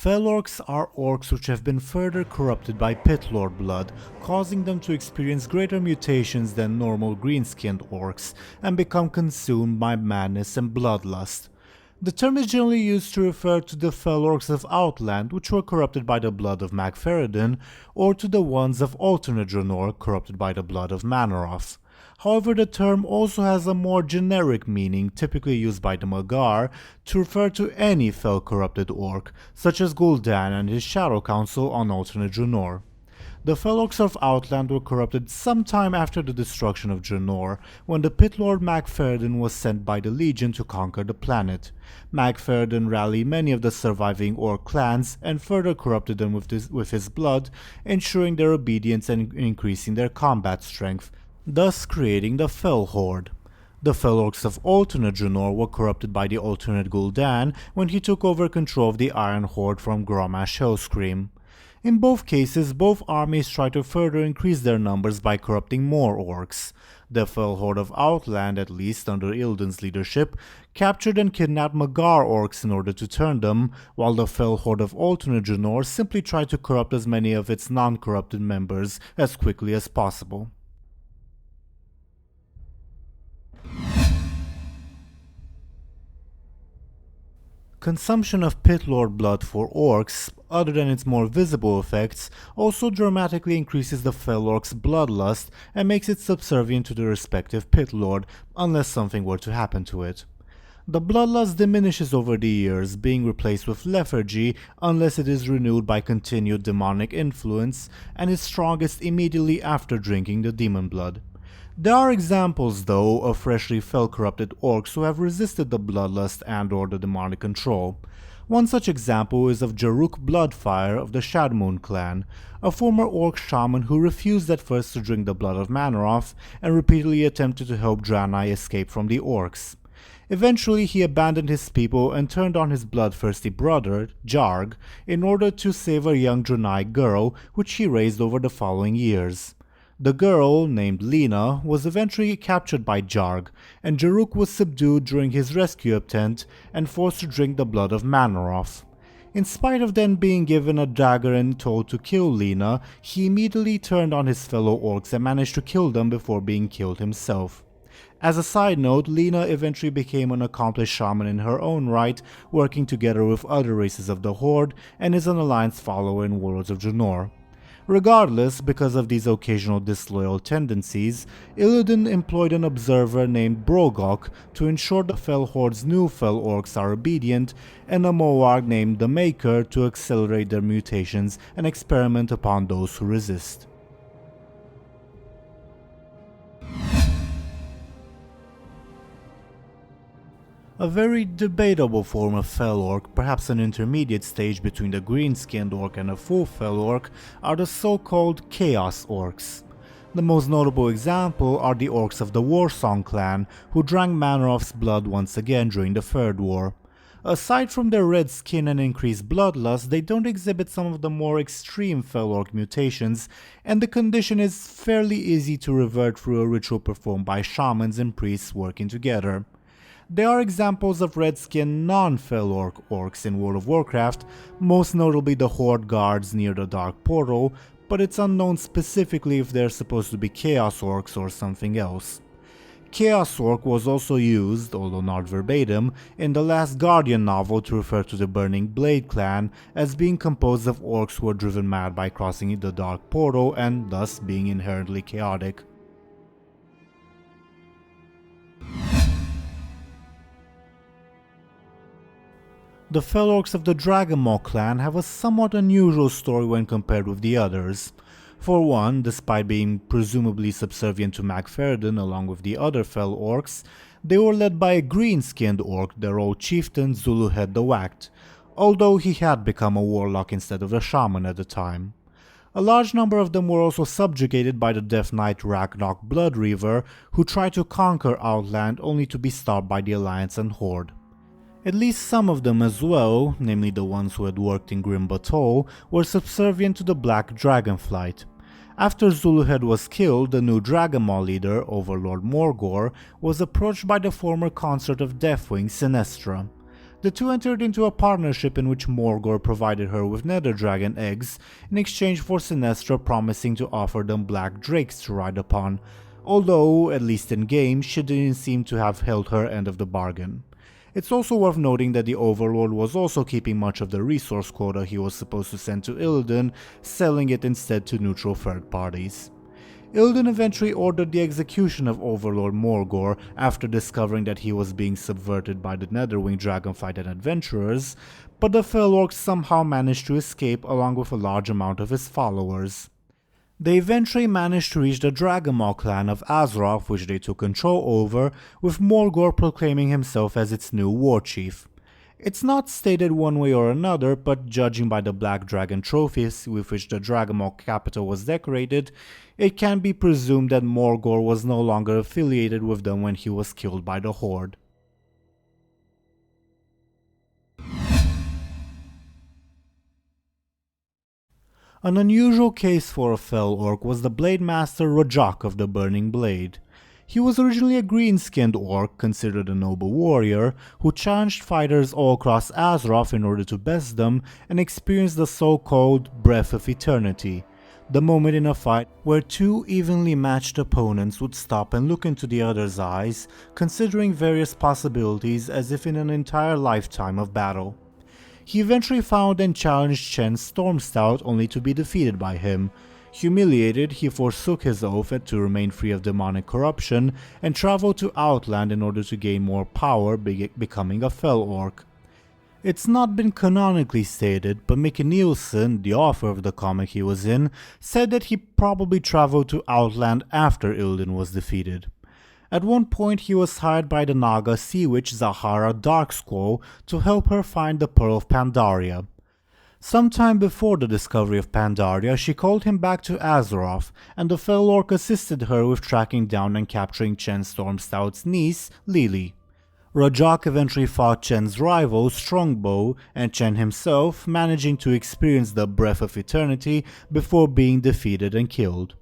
Fel Orcs are orcs which have been further corrupted by Pit Lord blood, causing them to experience greater mutations than normal green-skinned orcs and become consumed by madness and bloodlust. The term is generally used to refer to the Fel Orcs of Outland, which were corrupted by the blood of Magtheridon, or to the ones of alternate Draenor corrupted by the blood of Manoroth. However, the term also has a more generic meaning typically used by the Mor'ghor to refer to any Fel-corrupted orc, such as Gul'dan and his Shadow Council on alternate Draenor. The Fel Orcs of Outland were corrupted sometime after the destruction of Draenor, when the Pit Lord Magtheridon was sent by the Legion to conquer the planet. Magtheridon rallied many of the surviving orc clans and further corrupted them with his blood, ensuring their obedience and increasing their combat strength, thus creating the Fel Horde. The Fel Orcs of alternate Draenor were corrupted by the alternate Gul'dan when he took over control of the Iron Horde from Grommash Hellscream. In both cases, both armies tried to further increase their numbers by corrupting more orcs. The Fel Horde of Outland, at least under Illidan's leadership, captured and kidnapped Mor'ghor orcs in order to turn them, while the Fel Horde of alternate Draenor simply tried to corrupt as many of its non-corrupted members as quickly as possible. Consumption of Pit Lord blood for orcs, other than its more visible effects, also dramatically increases the Fel Orcs' bloodlust and makes it subservient to the respective Pit Lord, unless something were to happen to it. The bloodlust diminishes over the years, being replaced with lethargy unless it is renewed by continued demonic influence, and is strongest immediately after drinking the demon blood. There are examples, though, of freshly Fel-corrupted orcs who have resisted the bloodlust and/or the demonic control. One such example is of Jaruk Bloodfire of the Shadmoon clan, a former orc shaman who refused at first to drink the blood of Manoroth and repeatedly attempted to help Draenei escape from the orcs. Eventually, he abandoned his people and turned on his bloodthirsty brother, Jarg, in order to save a young Draenei girl, which he raised over the following years. The girl, named Lena, was eventually captured by Jarg, and Jaruk was subdued during his rescue attempt and forced to drink the blood of Manoroth. In spite of then being given a dagger and told to kill Lena, he immediately turned on his fellow orcs and managed to kill them before being killed himself. As a side note, Lena eventually became an accomplished shaman in her own right, working together with other races of the Horde, and is an alliance follower in Warlords of Draenor. Regardless, because of these occasional disloyal tendencies, Illidan employed an observer named Brogok to ensure the Fel Horde's new Fel Orcs are obedient, and a Mor'ghor named the Maker to accelerate their mutations and experiment upon those who resist. A very debatable form of Fel Orc, perhaps an intermediate stage between the green-skinned orc and a full Fel Orc, are the so-called Chaos Orcs. The most notable example are the orcs of the Warsong clan, who drank Manoroth's blood once again during the Third War. Aside from their red skin and increased bloodlust, they don't exhibit some of the more extreme Fel Orc mutations, and the condition is fairly easy to revert through a ritual performed by shamans and priests working together. There are examples of red-skinned non-Fel Orc orcs in World of Warcraft, most notably the Horde guards near the Dark Portal, but it's unknown specifically if they're supposed to be Chaos Orcs or something else. Chaos Orc was also used, although not verbatim, in the Last Guardian novel to refer to the Burning Blade clan as being composed of orcs who were driven mad by crossing the Dark Portal and thus being inherently chaotic. The Fel Orcs of the Dragonmaw Clan have a somewhat unusual story when compared with the others. For one, despite being presumably subservient to Magtheridon along with the other Fel Orcs, they were led by a green-skinned orc, their old chieftain Zuluhead the Whacked, although he had become a warlock instead of a shaman at the time. A large number of them were also subjugated by the Death Knight Raknok Bloodreaver, who tried to conquer Outland only to be stopped by the Alliance and Horde. At least some of them as well, namely the ones who had worked in Grim Batol, were subservient to the Black Dragonflight. After Zuluhead was killed, the new Dragonmaw leader, Overlord Mor'ghor, was approached by the former consort of Deathwing, Sinestra. The two entered into a partnership in which Mor'ghor provided her with nether dragon eggs in exchange for Sinestra promising to offer them black drakes to ride upon, although, at least in game, she didn't seem to have held her end of the bargain. It's also worth noting that the Overlord was also keeping much of the resource quota he was supposed to send to Illidan, selling it instead to neutral third parties. Illidan eventually ordered the execution of Overlord Mor'ghor after discovering that he was being subverted by the Netherwing Dragonflight and adventurers, but the Fel Orcs somehow managed to escape along with a large amount of his followers. They eventually managed to reach the Dragonmaw Clan of Azeroth, which they took control over, with Mor'ghor proclaiming himself as its new war chief. It's not stated one way or another, but judging by the Black Dragon trophies with which the Dragonmaw capital was decorated, it can be presumed that Mor'ghor was no longer affiliated with them when he was killed by the Horde. An unusual case for a Fel Orc was the Blademaster Rokhan of the Burning Blade. He was originally a green-skinned orc, considered a noble warrior, who challenged fighters all across Azeroth in order to best them and experienced the so-called Breath of Eternity, the moment in a fight where two evenly matched opponents would stop and look into the other's eyes, considering various possibilities as if in an entire lifetime of battle. He eventually found and challenged Chen's Stormstout only to be defeated by him. Humiliated, he forsook his oath to remain free of demonic corruption and traveled to Outland in order to gain more power, becoming a Fel Orc. It's not been canonically stated, but Mickey Nielsen, the author of the comic he was in, said that he probably traveled to Outland after Illidan was defeated. At one point he was hired by the Naga sea witch Zahara Darkscroll to help her find the Pearl of Pandaria. Sometime before the discovery of Pandaria, she called him back to Azeroth, and the Fel Orc assisted her with tracking down and capturing Chen Stormstout's niece, Lily. Rokhan eventually fought Chen's rival, Strongbow, and Chen himself, managing to experience the Breath of Eternity before being defeated and killed.